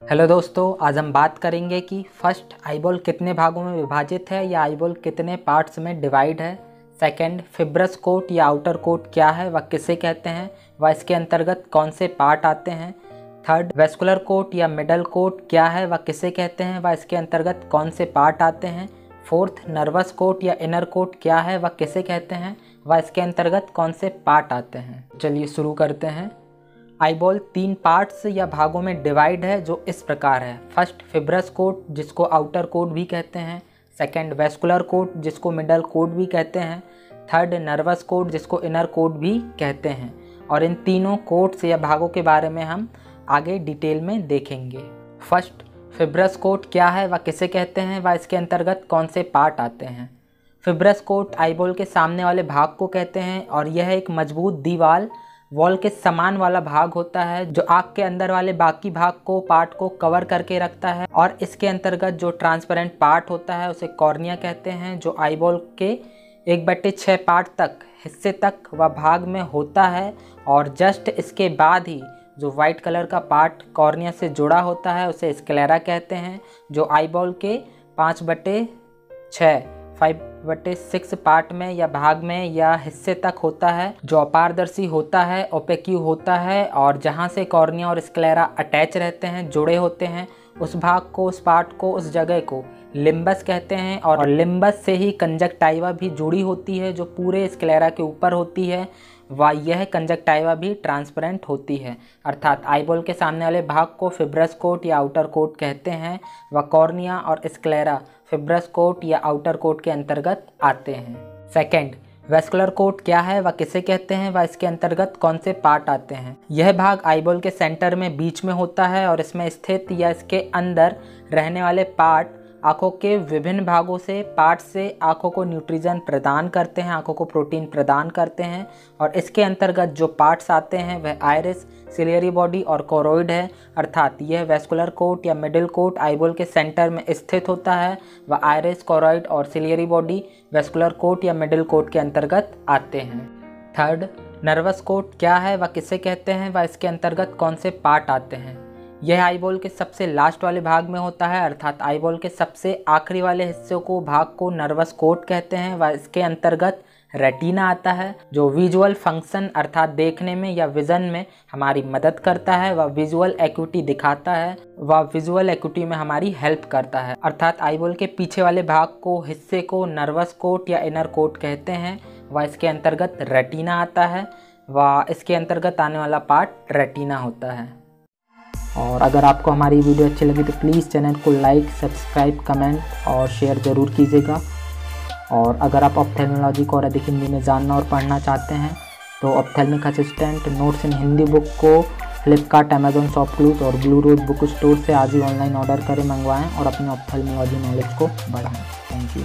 Hello दोस्तों, आज हम बात करेंगे कि फर्स्ट आईबॉल कितने भागों में विभाजित है या आईबॉल कितने पार्ट्स में डिवाइड है। सेकंड, फिब्रस कोट या आउटर कोट क्या है, वह किसे कहते हैं, वह इसके अंतर्गत कौन से पार्ट आते हैं। थर्ड, वेस्कुलर कोट या मिडल कोट क्या है, वह किसे कहते हैं, वह इसके अंतर्गत कौन से पार्ट आते हैं। फोर्थ, नर्वस कोट या इनर कोट क्या है, वह किसे कहते हैं, वह इसके अंतर्गत कौन से पार्ट आते हैं। चलिए शुरू करते हैं। आईबॉल 3 पार्ट्स या भागों में डिवाइड है जो इस प्रकार है। फर्स्ट, फिब्रस कोट जिसको आउटर कोट भी कहते हैं। सेकंड, वेस्कुलर कोट जिसको मिडल कोट भी कहते हैं। थर्ड, नर्वस कोट जिसको इनर कोट भी कहते हैं। और इन तीनों कोट्स या भागों के बारे में हम आगे डिटेल में देखेंगे। फर्स्ट, फिब्रस कोट क्या है, वह किसे कहते हैं, वह इसके अंतर्गत कौन से पार्ट आते हैं। फिब्रस कोट आईबॉल के सामने वाले भाग को कहते हैं और यह एक मजबूत दीवार वॉल के समान वाला भाग होता है जो आँख के अंदर वाले बाकी भाग को पार्ट को कवर करके रखता है। और इसके अंतर्गत जो ट्रांसपेरेंट पार्ट होता है उसे कॉर्निया कहते हैं, जो आईबॉल के 1/6 पार्ट तक हिस्से तक वह भाग में होता है। और जस्ट इसके बाद ही जो वाइट कलर का पार्ट कॉर्निया से जुड़ा होता है उसे स्क्लेरा कहते हैं, जो आईबॉल के 5/6 5/6 पार्ट में या भाग में या हिस्से तक होता है, जो अपारदर्शी होता है, ओपेक्यू होता है। और जहाँ से कॉर्निया और स्क्लेरा अटैच रहते हैं, जुड़े होते हैं, उस भाग को, उस पार्ट को, उस जगह को लिम्बस कहते हैं। और लिम्बस से ही कंजक्टाइवा भी जुड़ी होती है जो पूरे स्क्लेरा के ऊपर होती है, व यह कंजक्टाइवा भी ट्रांसपेरेंट होती है। अर्थात आईबॉल के सामने वाले भाग को फिब्रस कोट या आउटर कोट कहते हैं, व कॉर्निया और स्क्लेरा फिब्रस कोट या आउटर कोट के अंतर्गत आते हैं। सेकंड, वेस्कुलर कोट क्या है, वह किसे कहते हैं, वह इसके अंतर्गत कौन से पार्ट आते हैं। यह भाग आईबॉल के सेंटर में बीच में होता है और इसमें स्थित या इसके अंदर रहने वाले पार्ट आँखों के विभिन्न भागों से पार्ट से आँखों को न्यूट्रिशन प्रदान करते हैं, आँखों को प्रोटीन प्रदान करते हैं। और इसके अंतर्गत जो पार्ट्स आते हैं वह आइरिस, सिलियरी बॉडी और कोरोइड है। अर्थात यह वेस्कुलर कोट या मिडिल कोट आईबॉल के सेंटर में स्थित होता है, वह आइरिस, कोरोइड और सिलियरी बॉडी वेस्कुलर कोट या मिडिल कोट के अंतर्गत आते हैं। थर्ड, नर्वस कोट क्या है, वह किसे कहते हैं, वह इसके अंतर्गत कौन से पार्ट आते हैं। यह आईबॉल के सबसे लास्ट वाले भाग में होता है, अर्थात आईबॉल के सबसे आखिरी वाले हिस्से को, भाग को नर्वस कोट कहते हैं। वह इसके अंतर्गत रेटिना आता है, जो विजुअल फंक्शन अर्थात देखने में या विजन में हमारी मदद करता है। वह विजुअल एक्यूटी दिखाता है, वह विजुअल एक्यूटी में हमारी हेल्प करता है। अर्थात आईबॉल के पीछे वाले भाग को, हिस्से को नर्वस कोट या इनर कोट कहते हैं। वह इसके अंतर्गत रेटिना आता है, वह इसके अंतर्गत आने वाला पार्ट रेटिना होता है। और अगर आपको हमारी वीडियो अच्छी लगी तो प्लीज़ चैनल को लाइक, सब्सक्राइब, कमेंट और शेयर ज़रूर कीजिएगा। और अगर आप ऑप्थेल्मोलॉजी को और अधिक हिंदी में जानना और पढ़ना चाहते हैं तो ऑप्थेल्मिक असिस्टेंट नोट्स इन हिंदी बुक को फ्लिपकार्ट, अमेजॉन, शॉपक्लूज और ब्लू रोज बुक स्टोर से आज ही ऑनलाइन ऑर्डर करें, मंगवाएं और अपने ऑप्थेल्मोलॉजी नॉलेज को बढ़ाएं। Thank you.